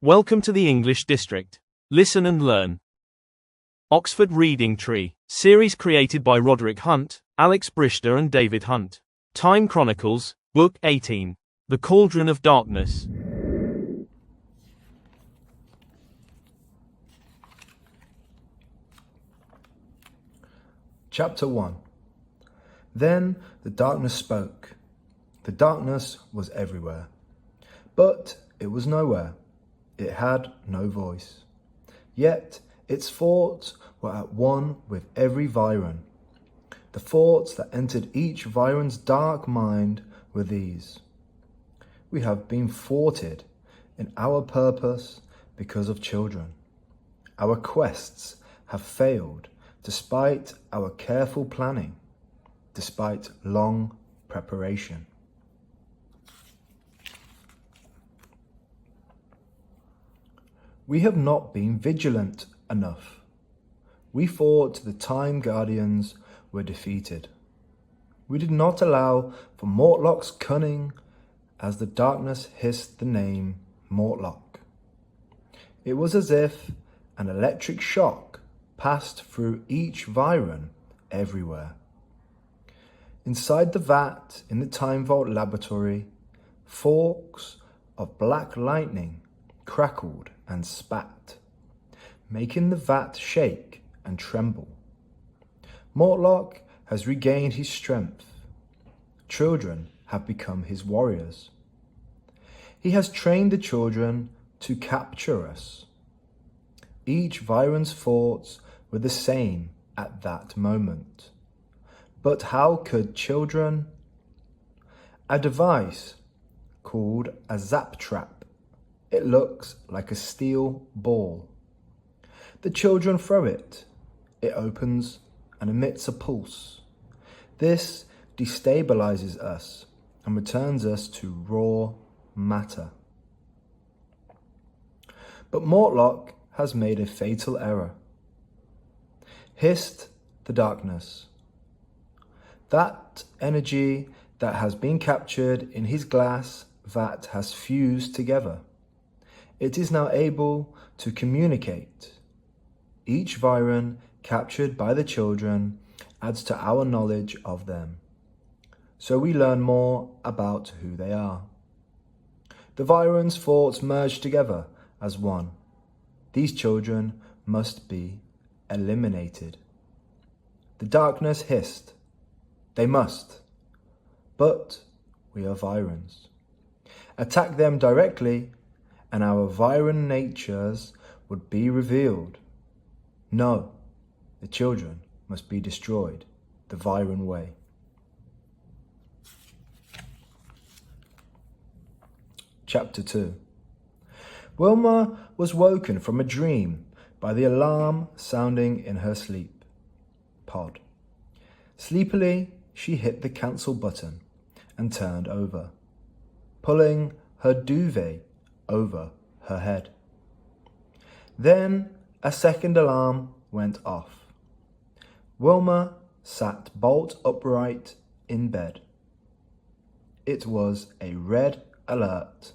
Welcome to the English District. Listen and learn. Oxford Reading Tree, series created by Roderick Hunt, Alex Brychta and David Hunt. Time Chronicles, Book 18. The Cauldron of Darkness. Chapter 1. Then the darkness spoke. The darkness was everywhere, but it was nowhere. It had no voice. Yet its thoughts were at one with every Viran. The thoughts that entered each Viran's dark mind were these: we have been thwarted in our purpose because of children. Our quests have failed despite our careful planning, despite long preparation. We have not been vigilant enough. We thought the Time Guardians were defeated. We did not allow for Mortlock's cunning as the darkness hissed the name Mortlock. It was as if an electric shock passed through each Viran everywhere. Inside the vat in the Time Vault laboratory, forks of black lightning crackled and spat, making the vat shake and tremble. Mortlock has regained his strength. Children have become his warriors. He has trained the children to capture us. Each Viran's thoughts were the same at that moment. But how could children? A device called a zap trap. It looks like a steel ball. The children throw it. It opens and emits a pulse. This destabilizes us and returns us to raw matter. But Mortlock has made a fatal error. Hissed the darkness. That energy that has been captured in his glass vat has fused together. It is now able to communicate. Each Viran captured by the children adds to our knowledge of them, so we learn more about who they are. The Viran's thoughts merge together as one. These children must be eliminated. The darkness hissed. They must. But we are Virans. Attack them directly and our Viran natures would be revealed. No, the children must be destroyed the Viran way. Chapter 2. Wilma was woken from a dream by the alarm sounding in her sleep pod. Sleepily, she hit the cancel button and turned over, pulling her duvet over her head. Then a second alarm went off. Wilma sat bolt upright in bed. It was a red alert.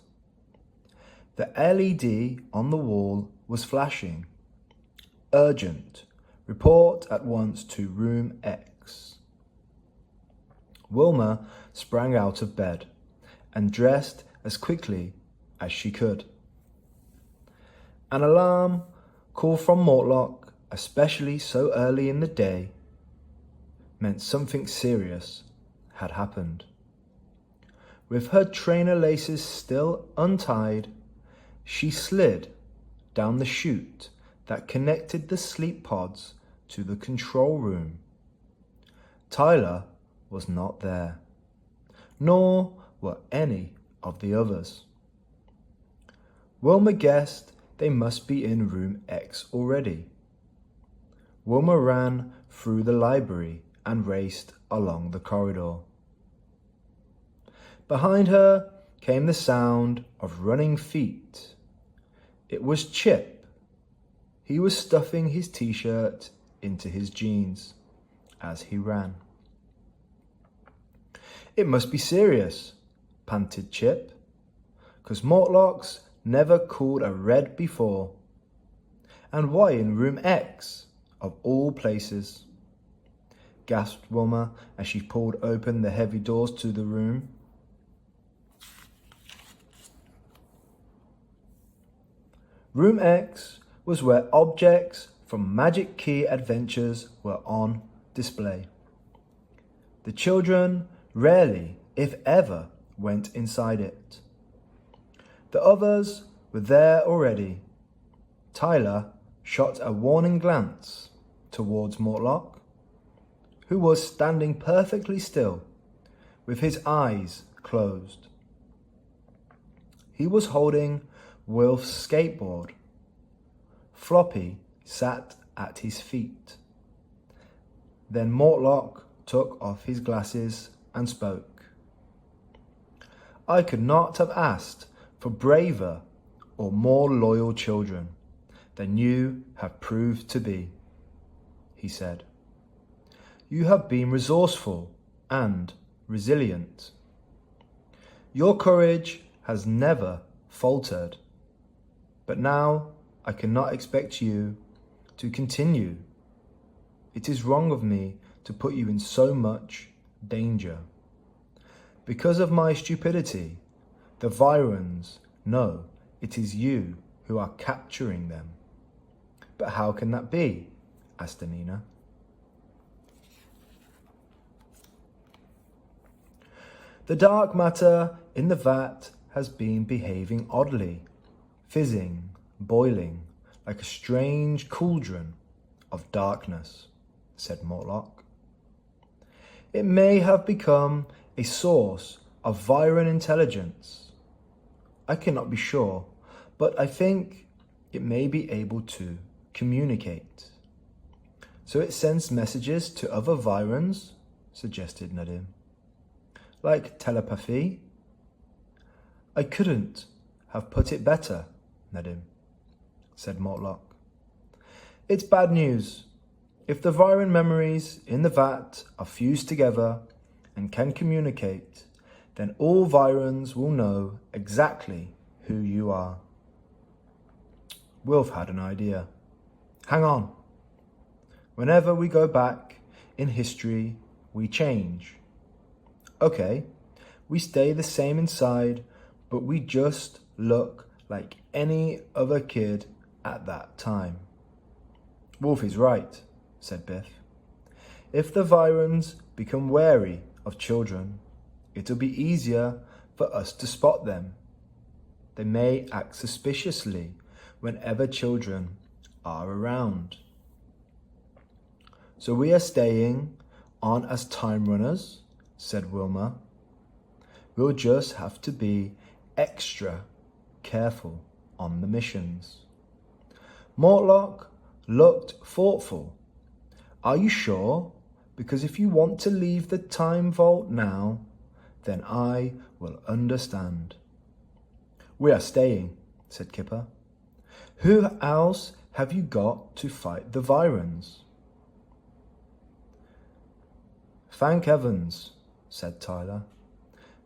The LED on the wall was flashing. Urgent. Report at once to room X. Wilma sprang out of bed and dressed as quickly as she could. An alarm call from Mortlock, especially so early in the day, meant something serious had happened. With her trainer laces still untied, she slid down the chute that connected the sleep pods to the control room. Tyler was not there, nor were any of the others. Wilma guessed they must be in room X already. Wilma ran through the library and raced along the corridor. Behind her came the sound of running feet. It was Chip. He was stuffing his t-shirt into his jeans as he ran. It must be serious, panted Chip, 'cause Mortlock's never cooled a red before. And why in room X, of all places? Gasped Wilma as she pulled open the heavy doors to the room. Room X was where objects from Magic Key Adventures were on display. The children rarely, if ever, went inside it. The others were there already. Tyler shot a warning glance towards Mortlock, who was standing perfectly still, with his eyes closed. He was holding Wilf's skateboard. Floppy sat at his feet. Then Mortlock took off his glasses and spoke. I could not have asked for braver or more loyal children than you have proved to be, he said. You have been resourceful and resilient. Your courage has never faltered, but now I cannot expect you to continue. It is wrong of me to put you in so much danger. Because of my stupidity, the Virans know it is you who are capturing them. But how can that be? Asked Anina. The dark matter in the vat has been behaving oddly, fizzing, boiling, like a strange cauldron of darkness, said Mortlock. It may have become a source of Viran intelligence. I cannot be sure, but I think it may be able to communicate. So it sends messages to other Virans, suggested Nadim. Like telepathy? I couldn't have put it better, Nadim, said Mortlock. It's bad news. If the Viran memories in the vat are fused together and can communicate, then all Virans will know exactly who you are. Wilf had an idea. Hang on. Whenever we go back in history, we change. Okay, we stay the same inside, but we just look like any other kid at that time. Wolf is right, said Biff. If the Virans become wary of children, it'll be easier for us to spot them. They may act suspiciously whenever children are around. So we are staying on as time runners, said Wilma. We'll just have to be extra careful on the missions. Mortlock looked thoughtful. Are you sure? Because if you want to leave the time vault now, then I will understand. We are staying, said Kipper. Who else have you got to fight the Virans? Thank heavens, said Tyler.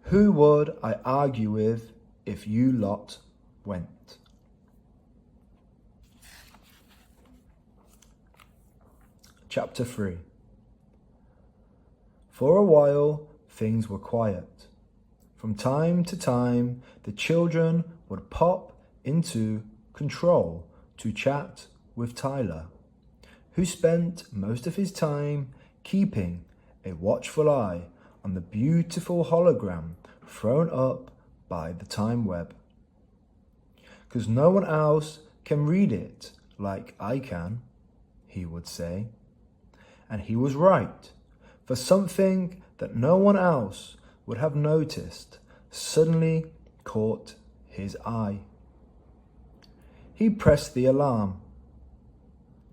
Who would I argue with if you lot went? Chapter 3. For a while, things were quiet. From time to time, the children would pop into control to chat with Tyler, who spent most of his time keeping a watchful eye on the beautiful hologram thrown up by the time web. "'Cause no one else can read it like I can," he would say. And he was right, for something that no one else would have noticed suddenly caught his eye. He pressed the alarm.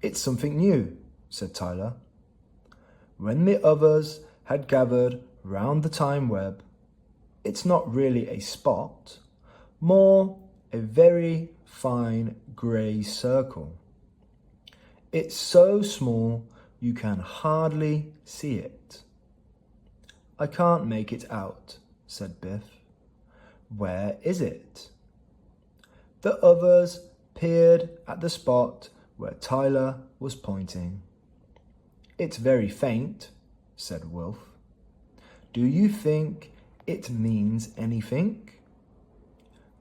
"It's something new," said Tyler. When the others had gathered round the time web, it's not really a spot, more a very fine grey circle. It's so small you can hardly see it. "I can't make it out," said Biff. "Where is it?" The others peered at the spot where Tyler was pointing. "It's very faint," said Wilf. "Do you think it means anything?"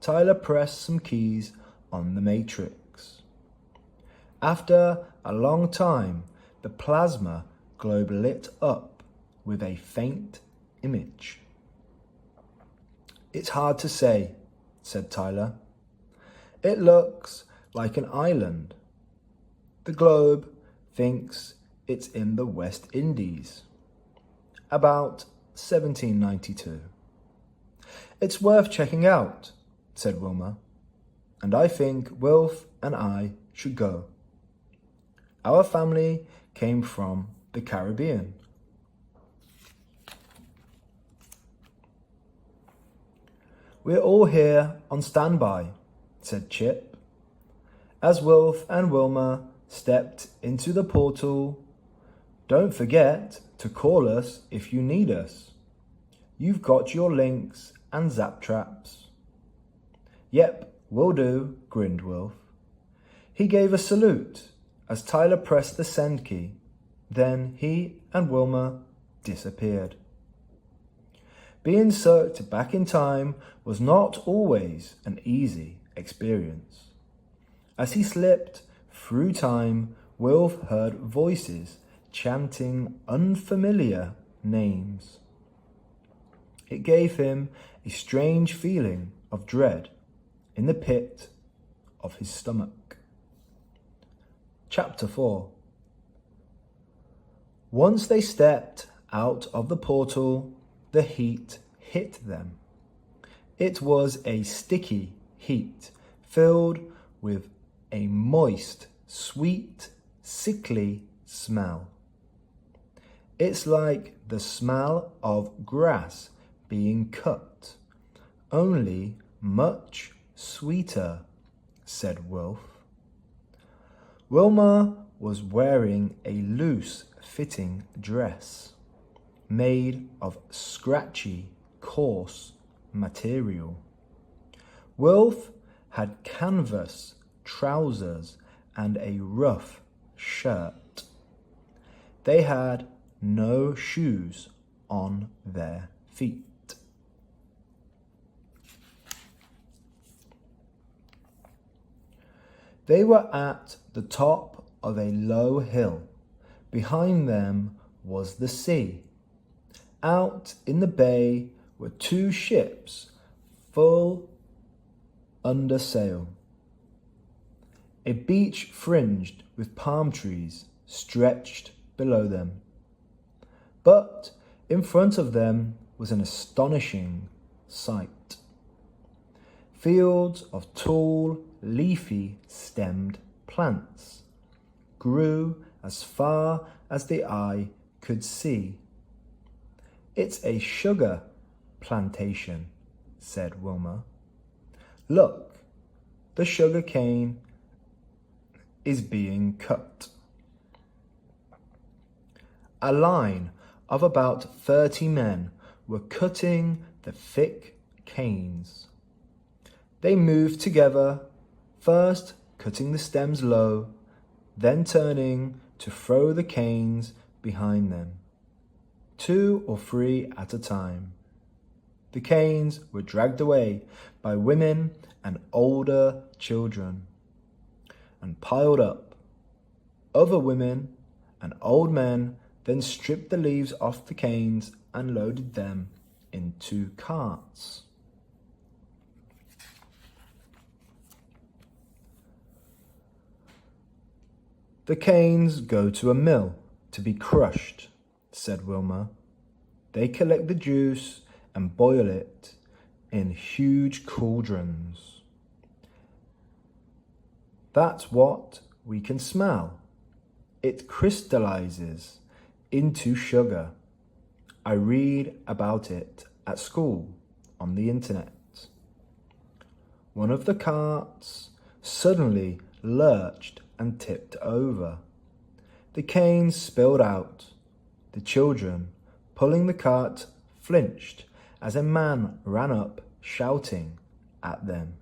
Tyler pressed some keys on the matrix. After a long time, the plasma globe lit up with a faint image. "It's hard to say," said Tyler. "It looks like an island. The globe thinks it's in the West Indies. About 1792. "It's worth checking out," said Wilma, "and I think Wilf and I should go. Our family came from the Caribbean." "We're all here on standby," said Chip. As Wilf and Wilma stepped into the portal, "Don't forget to call us if you need us. You've got your links and zap traps." "Yep, will do," grinned Wilf. He gave a salute as Tyler pressed the send key. Then he and Wilma disappeared. Being sucked back in time was not always an easy experience. As he slipped through time, Wilf heard voices chanting unfamiliar names. It gave him a strange feeling of dread in the pit of his stomach. Chapter 4. Once they stepped out of the portal, the heat hit them. It was a sticky heat filled with a moist, sweet, sickly smell. "It's like the smell of grass being cut, only much sweeter," said Wilf. Wilma was wearing a loose-fitting dress made of scratchy, coarse material. Wilf had canvas trousers and a rough shirt. They had no shoes on their feet. They were at the top of a low hill. Behind them was the sea. Out in the bay were two ships full under sail. A beach fringed with palm trees stretched below them. But in front of them was an astonishing sight. Fields of tall, leafy stemmed plants grew as far as the eye could see. "It's a sugar plantation," said Wilma. "Look, the sugar cane is being cut." A line of about 30 men were cutting the thick canes. They moved together, first cutting the stems low, then turning to throw the canes behind them, 2 or 3 at a time. The canes were dragged away by women and older children and piled up. Other women and old men then stripped the leaves off the canes and loaded them into carts. "The canes go to a mill to be crushed," said Wilma. "They collect the juice and boil it in huge cauldrons. That's what we can smell. It crystallizes into sugar. I read about it at school on the internet." One of the carts suddenly lurched and tipped over. The canes spilled out. The children pulling the cart flinched as a man ran up shouting at them.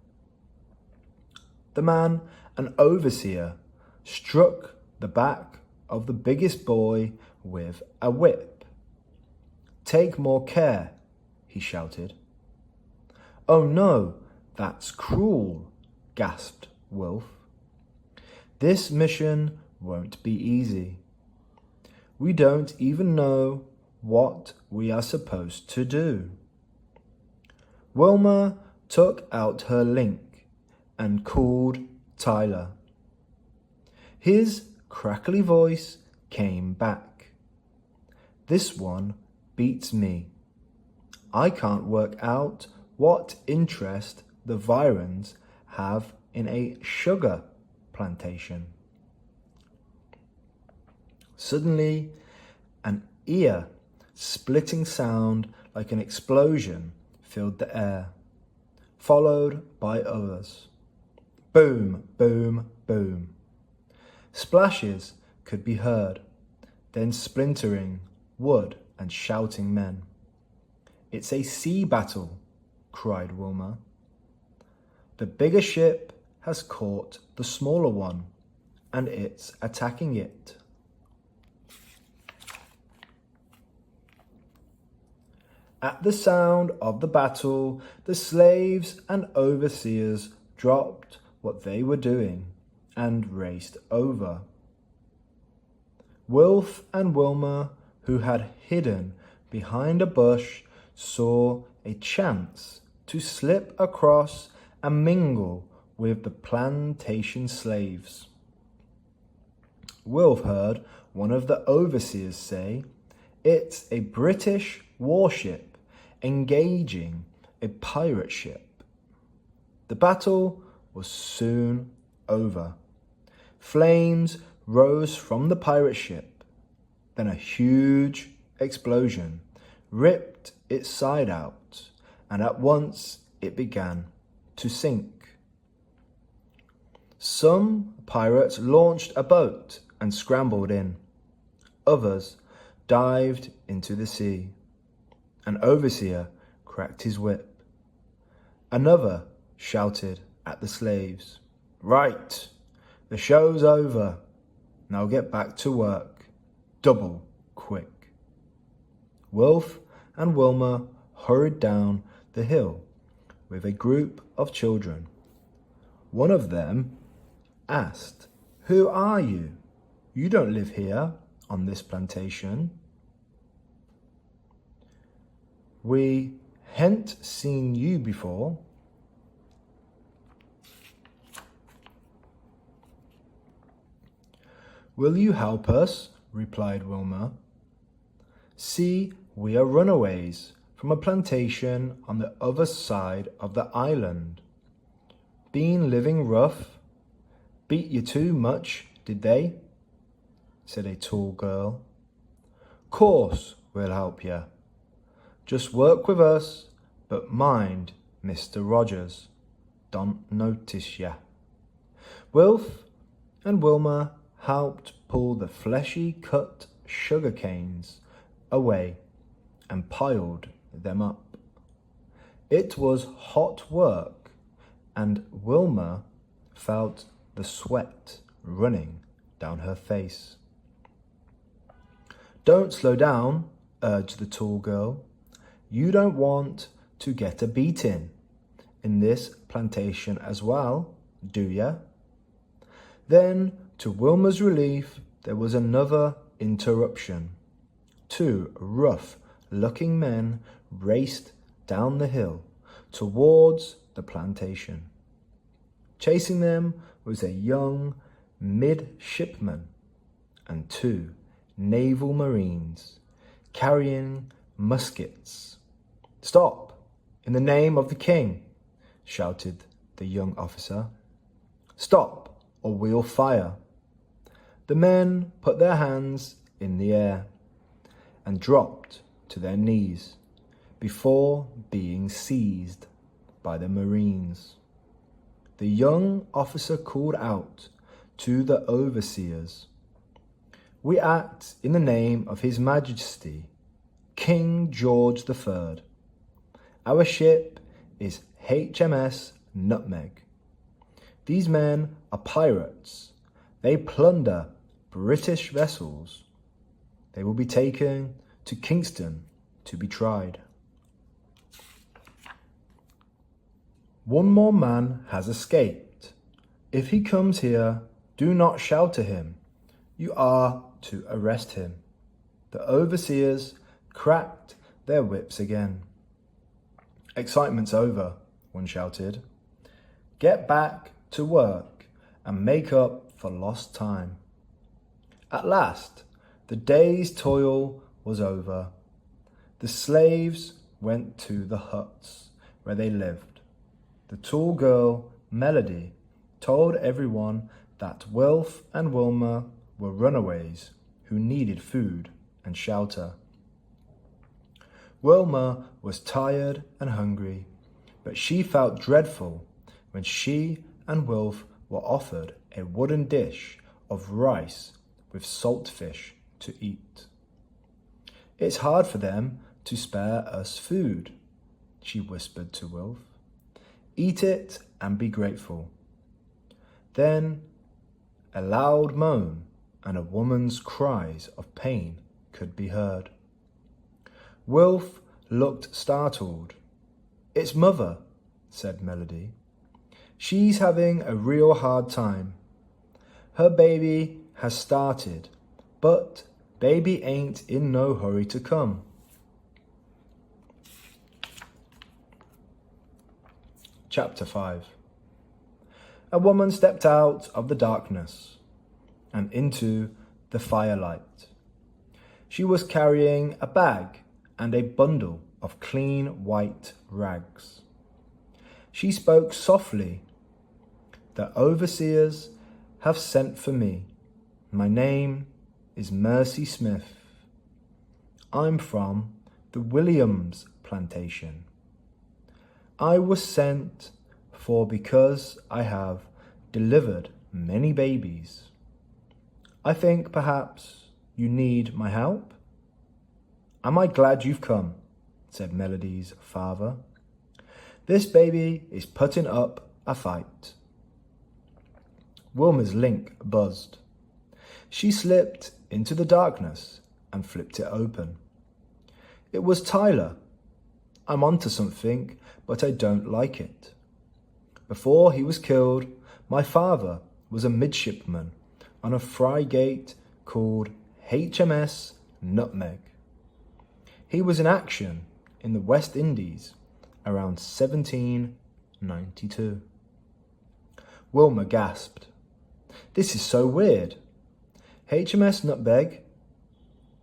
The man, an overseer, struck the back of the biggest boy with a whip. "Take more care," he shouted. "Oh no, that's cruel," gasped Wilf. "This mission won't be easy. We don't even know what we are supposed to do." Wilma took out her link and called Tyler. His crackly voice came back. "This one beats me. I can't work out what interest the Virans have in a sugar plantation." Suddenly, an ear-splitting sound like an explosion filled the air, followed by others. Boom, boom, boom. Splashes could be heard, then splintering wood and shouting men. "It's a sea battle," cried Wilma. "The bigger ship has caught the smaller one, and it's attacking it." At the sound of the battle, the slaves and overseers dropped what they were doing and raced over. Wilf and Wilma, who had hidden behind a bush, saw a chance to slip across and mingle with the plantation slaves. Wilf heard one of the overseers say, "It's a British warship engaging a pirate ship." The battle was soon over. Flames rose from the pirate ship. Then a huge explosion ripped its side out, and at once it began to sink. Some pirates launched a boat and scrambled in. Others dived into the sea. An overseer cracked his whip. Another shouted at the slaves, "Right, the show's over. Now get back to work. Double quick." Wilf and Wilma hurried down the hill with a group of children. One of them asked, "Who are you? You don't live here on this plantation." "We hain't seen you before." "Will you help us?" replied Wilma. "See, we are runaways from a plantation on the other side of the island. Been living rough? Beat you too much, did they?" said a tall girl. "Course we'll help you. Just work with us, but mind Mr. Rogers don't notice ya." Wilf and Wilma helped pull the fleshy cut sugar canes away and piled them up. It was hot work, and Wilma felt the sweat running down her face. "Don't slow down," urged the tall girl. "You don't want to get a beating in this plantation as well, do ya?" Then, to Wilma's relief, there was another interruption. Two rough-looking men raced down the hill towards the plantation. Chasing them was a young midshipman and two naval marines carrying muskets. "Stop, in the name of the king," shouted the young officer. "Stop, or we'll fire." The men put their hands in the air and dropped to their knees before being seized by the Marines. The young officer called out to the overseers, "We act in the name of His Majesty, King George III. Our ship is HMS Nutmeg. These men are pirates. They plunder British vessels. They will be taken to Kingston to be tried. One more man has escaped. If he comes here, do not shout to him. You are to arrest him. The overseers cracked their whips again. Excitement's over, one shouted. Get back to work and make up for lost time. At last, the day's toil was over. The slaves went to the huts where they lived. The tall girl, Melody, told everyone that Wilf and Wilma were runaways who needed food and shelter. Wilma was tired and hungry, but she felt dreadful when she and Wilf were offered a wooden dish of rice with salt fish to eat. It's hard for them to spare us food, she whispered to Wilf. Eat it and be grateful. Then a loud moan and a woman's cries of pain could be heard. Wilf looked startled. It's Mother, said Melody. She's having a real hard time. Her baby has started, but baby ain't in no hurry to come. Chapter 5. A woman stepped out of the darkness and into the firelight. She was carrying a bag and a bundle of clean white rags. She spoke softly. The overseers have sent for me. My name is Mercy Smith. I'm from the Williams plantation. I was sent for because I have delivered many babies. I think perhaps you need my help? Am I glad you've come, said Melody's father. This baby is putting up a fight. Wilma's link buzzed. She slipped into the darkness and flipped it open. It was Tyler. I'm onto something, but I don't like it. Before he was killed, my father was a midshipman on a frigate called HMS Nutmeg. He was in action in the West Indies around 1792. Wilma gasped. This is so weird. HMS Nutmeg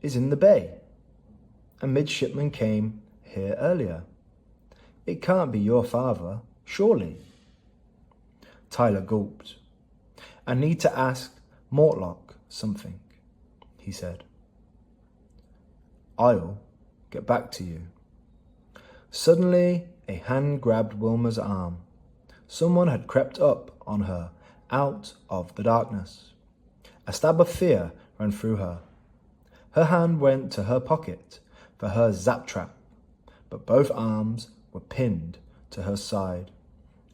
is in the bay. A midshipman came here earlier. It can't be your father, surely. Tyler gulped. I need to ask Mortlock something, he said. I'll get back to you. Suddenly, a hand grabbed Wilma's arm. Someone had crept up on her out of the darkness. A stab of fear ran through her. Her hand went to her pocket for her zap trap, but both arms were pinned to her side,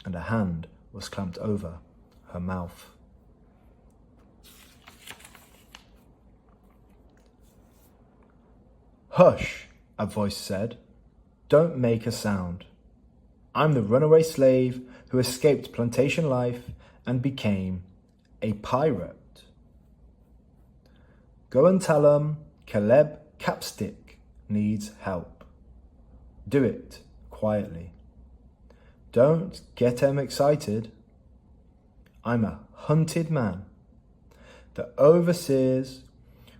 and a hand was clamped over her mouth. Hush, a voice said. Don't make a sound. I'm the runaway slave who escaped plantation life and became a pirate. Go and tell 'em Caleb Capstick needs help. Do it quietly. Don't get 'em excited. I'm a hunted man. The overseers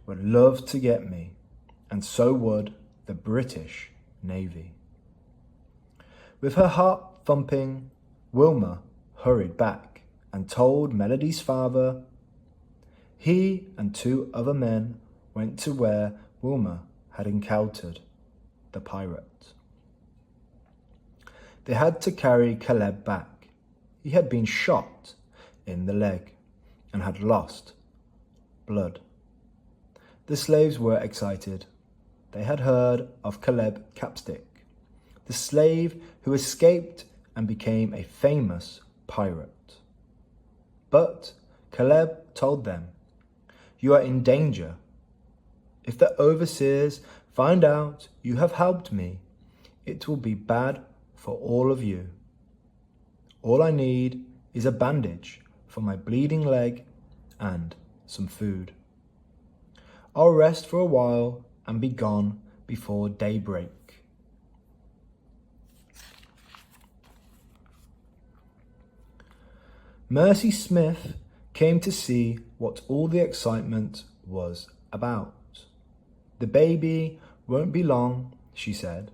would love to get me, and so would the British Navy. With her heart thumping, Wilma hurried back and told Melody's father. He and two other men went to where Wilma had encountered the pirate. They had to carry Caleb back. He had been shot in the leg and had lost blood. The slaves were excited. They had heard of Caleb Capstick, the slave who escaped and became a famous pirate. But Caleb told them, "You are in danger. If the overseers find out you have helped me, it will be bad for all of you. All I need is a bandage for my bleeding leg and some food. I'll rest for a while and be gone before daybreak." Mercy Smith came to see what all the excitement was about. "The baby won't be long," she said.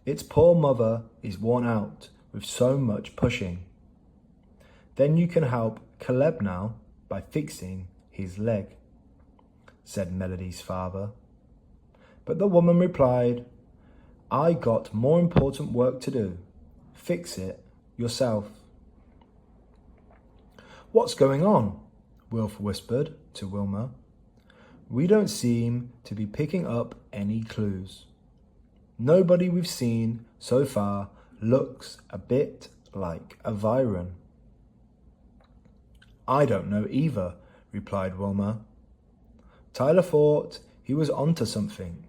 "Its poor mother is worn out with so much pushing. Then you can help Caleb now by fixing his leg," said Melody's father. But the woman replied, "I got more important work to do. Fix it yourself." "What's going on?" Wilf whispered to Wilma. "We don't seem to be picking up any clues. Nobody we've seen so far looks a bit like a Viran." "I don't know either," replied Wilma. "Tyler thought he was onto something.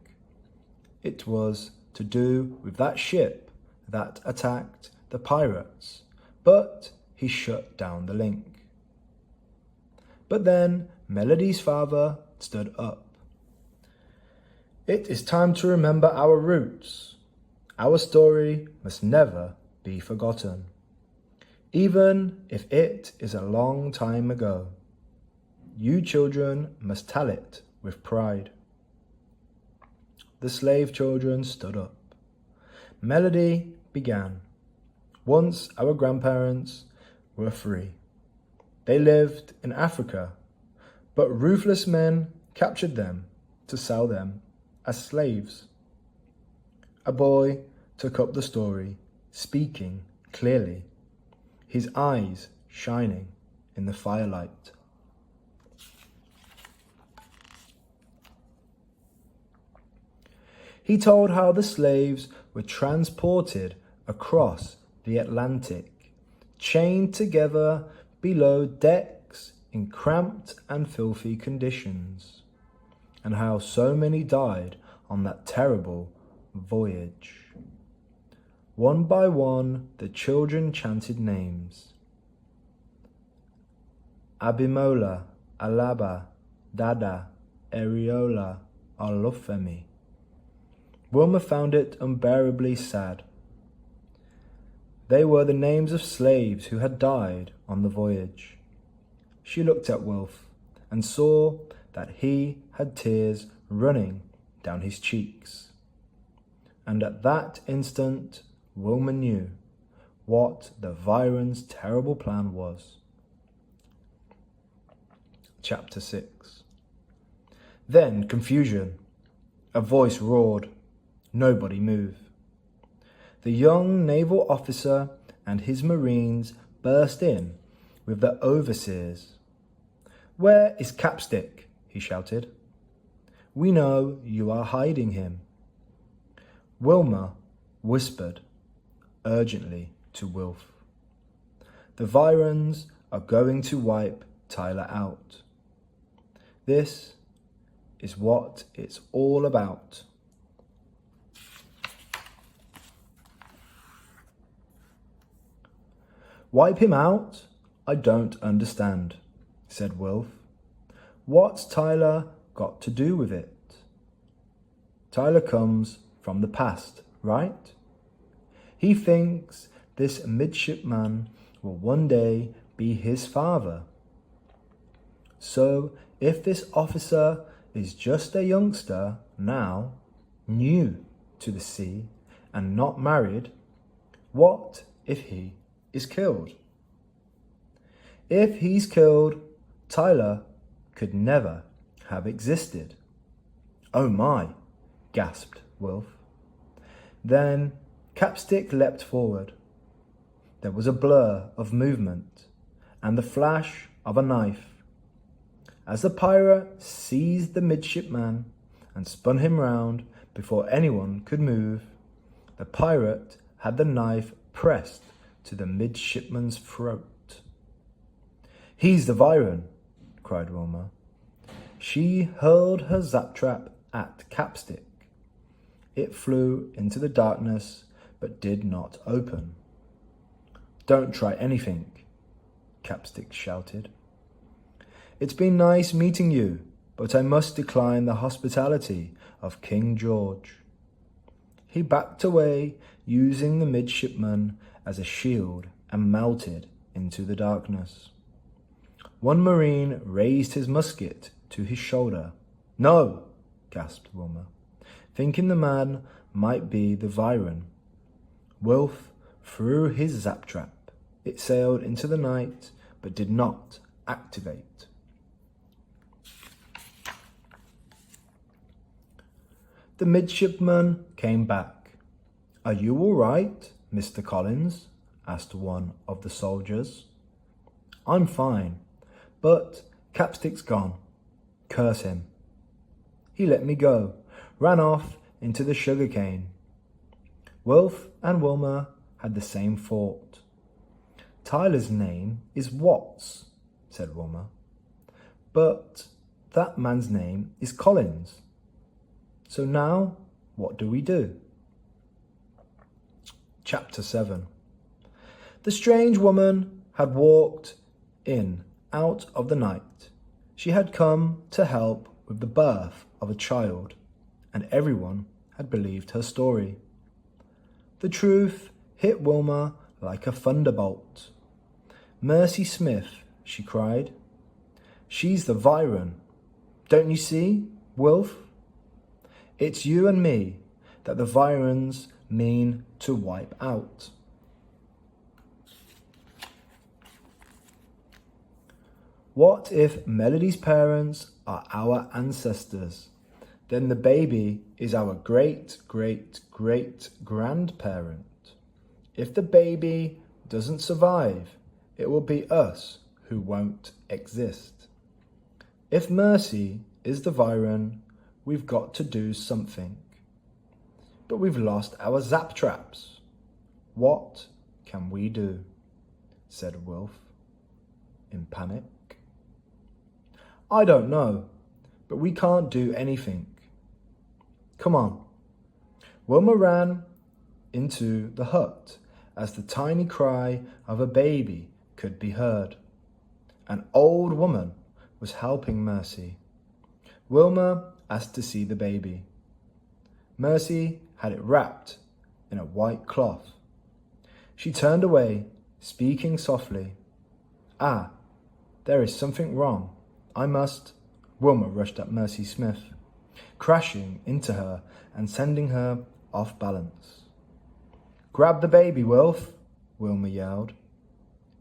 It was to do with that ship that attacked the pirates, but he shut down the link." But then Melody's father stood up. "It is time to remember our roots. Our story must never be forgotten, even if it is a long time ago. You children must tell it with pride." The slave children stood up. Melody began. "Once our grandparents were free. They lived in Africa, but ruthless men captured them to sell them as slaves." A boy took up the story, speaking clearly, his eyes shining in the firelight. He told how the slaves were transported across the Atlantic, chained together below decks in cramped and filthy conditions, and how so many died on that terrible voyage. One by one, the children chanted names. Abimola, Alaba, Dada, Ariola, Olufemi. Wilma found it unbearably sad. They were the names of slaves who had died on the voyage. She looked at Wilf and saw that he had tears running down his cheeks. And at that instant, Wilma knew what the Virans' terrible plan was. Chapter 6. Then confusion. A voice roared. Nobody moved. The young naval officer and his marines burst in with the overseers. "Where is Capstick?" he shouted. "We know you are hiding him." Wilma whispered urgently to Wilf. "The Virans are going to wipe Tyler out. This is what it's all about." "Wipe him out? I don't understand," said Wilf. "What's Tyler got to do with it? Tyler comes from the past, right? He thinks this midshipman will one day be his father. So if this officer is just a youngster now, new to the sea and not married, what if he is killed? If he's killed, Tyler could never have existed." "Oh my," gasped Wilf. Then Capstick leapt forward. There was a blur of movement and the flash of a knife. As the pirate seized the midshipman and spun him round before anyone could move, the pirate had the knife pressed to the midshipman's throat. He's the Viren, cried Wilma. She hurled her zap trap at Capstick. It flew into the darkness, but did not open. Don't try anything, Capstick shouted. It's been nice meeting you, but I must decline the hospitality of King George. He backed away, using the midshipman as a shield, and melted into the darkness. One marine raised his musket to his shoulder. No, gasped Wilma, thinking the man might be the Viren. Wilf threw his zap trap. It sailed into the night, but did not activate. The midshipman came back. Are you all right, Mr. Collins? Asked one of the soldiers. I'm fine, but Capstick's gone. Curse him. He let me go, ran off into the sugar cane. Wilf and Wilma had the same thought. Tyler's name is Watts, said Wilma. But that man's name is Collins. So now, what do we do? Chapter 7. The strange woman had walked in out of the night. She had come to help with the birth of a child, and everyone had believed her story. The truth hit Wilma like a thunderbolt. Mercy Smith, she cried. She's the Viren. Don't you see, Wilf? It's you and me that the Virans mean to wipe out. What if Melody's parents are our ancestors? Then the baby is our great-great-great-grandparent. If the baby doesn't survive, it will be us who won't exist. If Mercy is the Viren, we've got to do something. But we've lost our zap traps. What can we do? Said Wilf, in panic. I don't know, but we can't do anything. Come on. Wilma ran into the hut as the tiny cry of a baby could be heard. An old woman was helping Mercy. Wilma asked to see the baby. Mercy had it wrapped in a white cloth. She turned away, speaking softly. Ah, there is something wrong. I must. Wilma rushed at Mercy Smith, crashing into her and sending her off balance. Grab the baby, Wilf, Wilma yelled.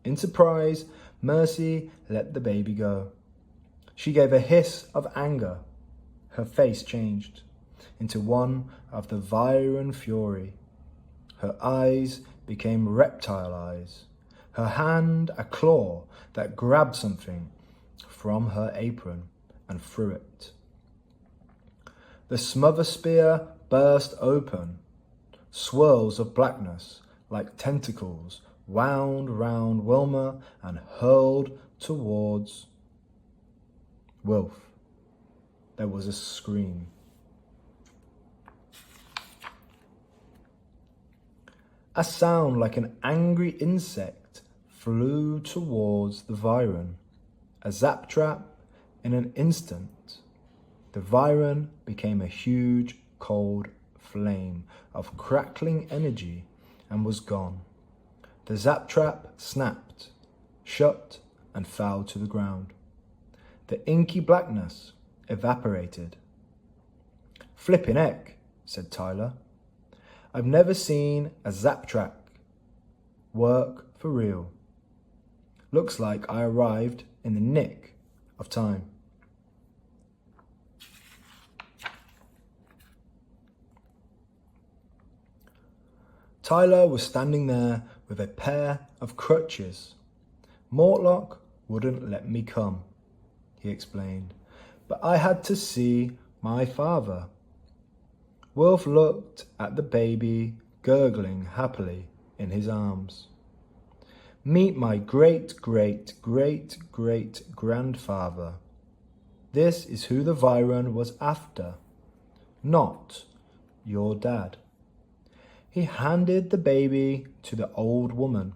In surprise, Mercy let the baby go. She gave a hiss of anger. Her face changed into one of the Viren fury. Her eyes became reptile eyes. Her hand a claw that grabbed something from her apron and threw it. The smother spear burst open. Swirls of blackness, like tentacles, wound round Wilma and hurled towards Wilf. There was a scream. A sound like an angry insect flew towards the Viren. A zap trap in an instant. The Viren became a huge, cold flame of crackling energy and was gone. The zap trap snapped, shut, and fell to the ground. The inky blackness evaporated. Flippin' heck, said Tyler. I've never seen a zap trap work for real. Looks like I arrived in the nick of time. Tyler was standing there with a pair of crutches. Mortlock wouldn't let me come, he explained, but I had to see my father. Wilf looked at the baby gurgling happily in his arms. Meet my great-great-great-great-grandfather. This is who the Viran was after, not your dad. He handed the baby to the old woman.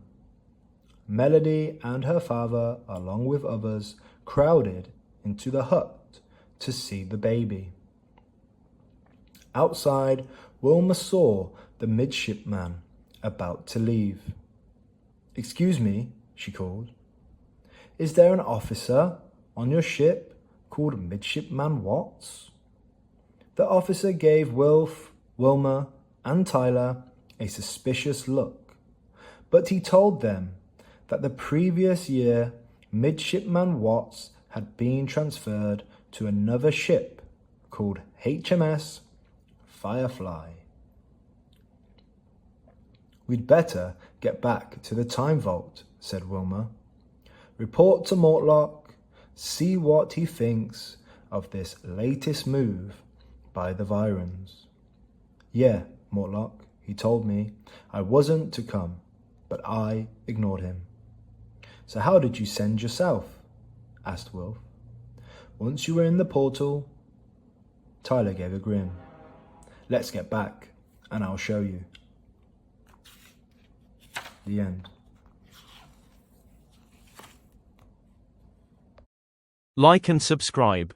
Melody and her father, along with others, crowded into the hut to see the baby. Outside, Wilma saw the midshipman about to leave. "Excuse me," she called. "Is there an officer on your ship called Midshipman Watts?" The officer gave Wilma, and Tyler a suspicious look, but he told them that the previous year Midshipman Watts had been transferred to another ship called HMS Firefly. "We'd better get back to the time vault," said Wilma. "Report to Mortlock, see what he thinks of this latest move by the Virans." "Yeah, Mortlock, he told me I wasn't to come, but I ignored him." "So how did you send yourself?" asked Wilf. "Once you were in the portal." Tyler gave a grin. "Let's get back, and I'll show you." The end. Like and subscribe.